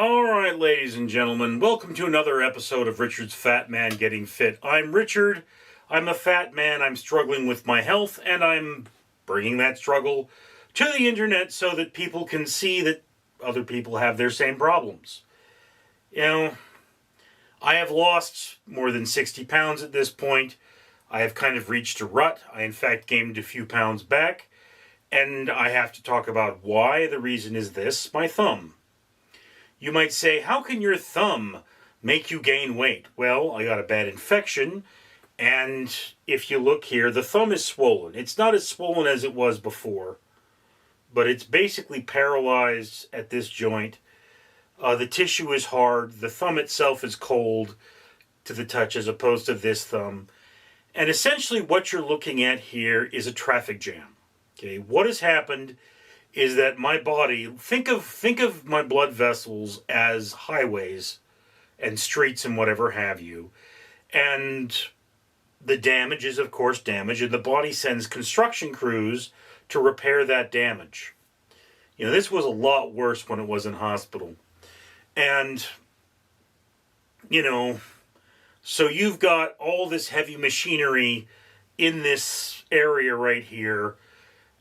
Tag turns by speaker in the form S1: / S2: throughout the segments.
S1: All right, ladies and gentlemen, welcome to another episode of Richard's Fat Man Getting Fit. I'm Richard. I'm a fat man. I'm struggling with my health, and I'm bringing that struggle to the internet so that people can see that other people have their same problems. I have lost more than 60 pounds at this point. I have kind of reached a rut. I, in fact, gained a few pounds back, and I have to talk about why. The reason is this: my thumb. You might say, how can your thumb make you gain weight? Well, I got a bad infection, and if you look here, the thumb is swollen. It's not as swollen as it was before, but it's basically paralyzed at this joint. The tissue is hard. The thumb itself is cold to the touch as opposed to this thumb. And essentially what you're looking at here is a traffic jam. Okay, what has happened is that my body, think of my blood vessels as highways and streets and whatever have you. And the damage is, of course, damage, and the body sends construction crews to repair that damage. This was a lot worse when it was in hospital. And, so you've got all this heavy machinery in this area right here,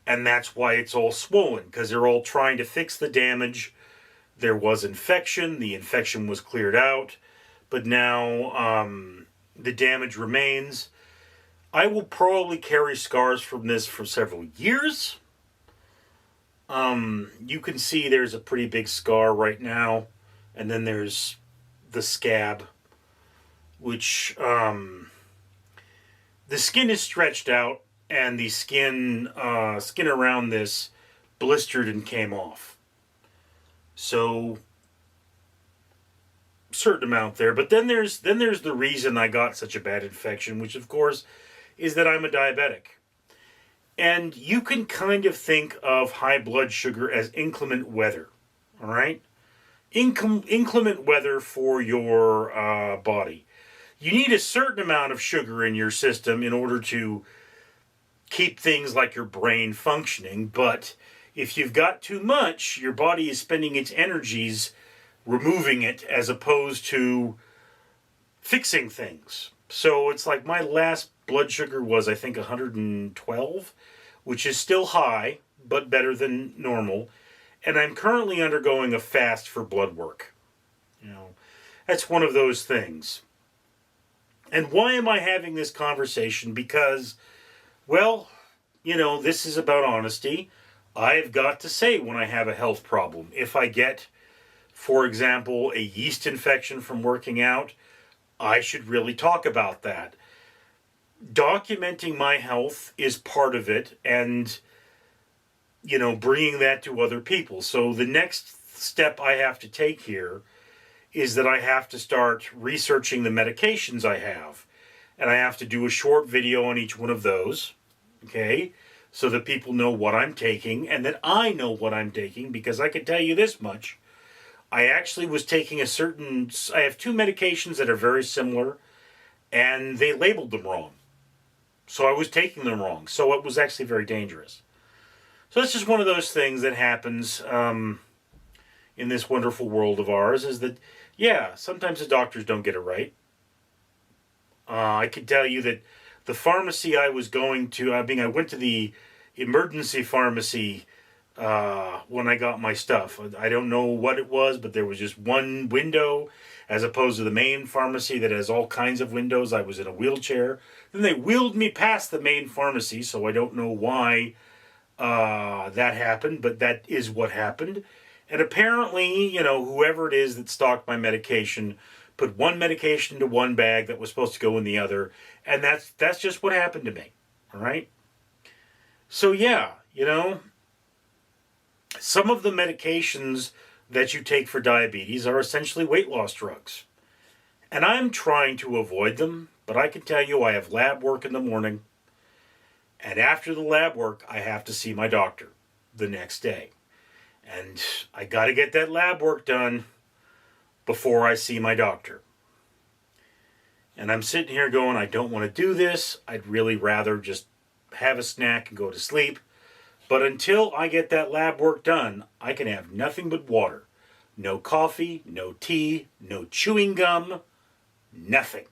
S1: and that's why it's all swollen, because they're all trying to fix the damage. There was infection. The infection was cleared out. But now the damage remains. I will probably carry scars from this for several years. You can see there's a pretty big scar right now. And then there's the scab, which the skin is stretched out. And the skin around this blistered and came off. So, certain amount there. But then there's the reason I got such a bad infection, which of course is that I'm a diabetic. And you can kind of think of high blood sugar as inclement weather. All right? Inclement weather for your body. You need a certain amount of sugar in your system in order to keep things like your brain functioning, but if you've got too much, your body is spending its energies removing it as opposed to fixing things. So it's like my last blood sugar was, I think, 112, which is still high, but better than normal. And I'm currently undergoing a fast for blood work. That's one of those things. And why am I having this conversation? Because, well, this is about honesty. I've got to say when I have a health problem. If I get, for example, a yeast infection from working out, I should really talk about that. Documenting my health is part of it, and, bringing that to other people. So the next step I have to take here is that I have to start researching the medications I have. And I have to do a short video on each one of those. Okay, so that people know what I'm taking and that I know what I'm taking, because I can tell you this much. I actually was taking I have two medications that are very similar, and they labeled them wrong. So I was taking them wrong. So it was actually very dangerous. So it's just one of those things that happens in this wonderful world of ours, is that, sometimes the doctors don't get it right. I can tell you that the pharmacy I was going to, I went to the emergency pharmacy when I got my stuff. I don't know what it was, but there was just one window as opposed to the main pharmacy that has all kinds of windows. I was in a wheelchair. Then they wheeled me past the main pharmacy, so I don't know why that happened, but that is what happened. And apparently, whoever it is that stocked my medication put one medication into one bag that was supposed to go in the other, and that's just what happened to me. All right? So some of the medications that you take for diabetes are essentially weight loss drugs. And I'm trying to avoid them, but I can tell you I have lab work in the morning, and after the lab work, I have to see my doctor the next day. And I got to get that lab work done before I see my doctor. And I'm sitting here going, I don't want to do this. I'd really rather just have a snack and go to sleep. But until I get that lab work done, I can have nothing but water. No coffee, no tea, no chewing gum, nothing.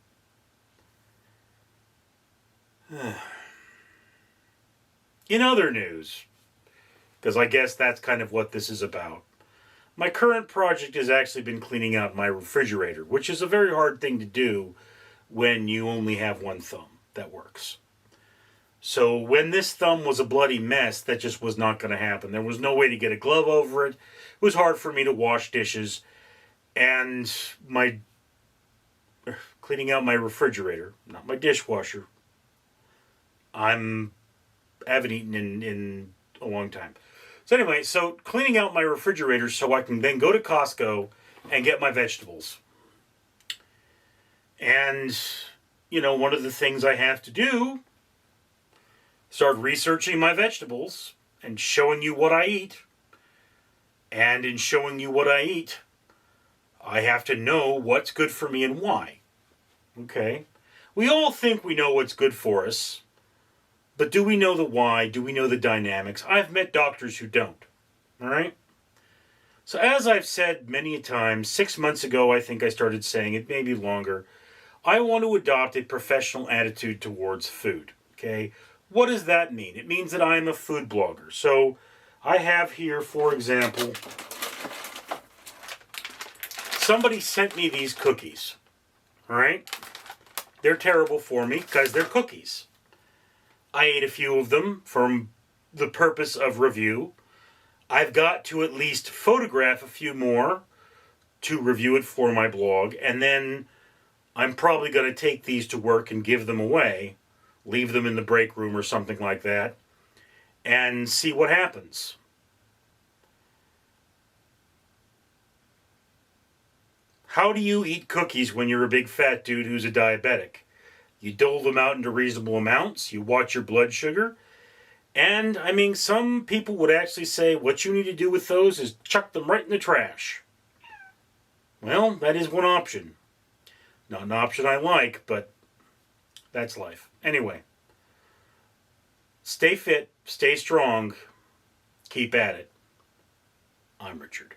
S1: In other news, because I guess that's kind of what this is about, my current project has actually been cleaning out my refrigerator, which is a very hard thing to do when you only have one thumb that works. So when this thumb was a bloody mess, that just was not going to happen. There was no way to get a glove over it. It was hard for me to wash dishes. And my cleaning out my refrigerator, not my dishwasher. I haven't eaten in a long time. So anyway, so cleaning out my refrigerator so I can then go to Costco and get my vegetables. And, one of the things I have to do, start researching my vegetables and showing you what I eat. And in showing you what I eat, I have to know what's good for me and why. Okay? We all think we know what's good for us, but do we know the why? Do we know the dynamics? I've met doctors who don't. All right? So as I've said many a time, 6 months ago I think I started saying it, maybe longer, I want to adopt a professional attitude towards food. Okay? What does that mean? It means that I'm a food blogger. So I have here, for example, somebody sent me these cookies. All right? They're terrible for me because they're cookies. I ate a few of them for the purpose of review. I've got to at least photograph a few more to review it for my blog. And then I'm probably going to take these to work and give them away. Leave them in the break room or something like that. And see what happens. How do you eat cookies when you're a big fat dude who's a diabetic? You dole them out into reasonable amounts. You watch your blood sugar. And, some people would actually say what you need to do with those is chuck them right in the trash. Well, that is one option. Not an option I like, but that's life. Anyway, stay fit, stay strong, keep at it. I'm Richard.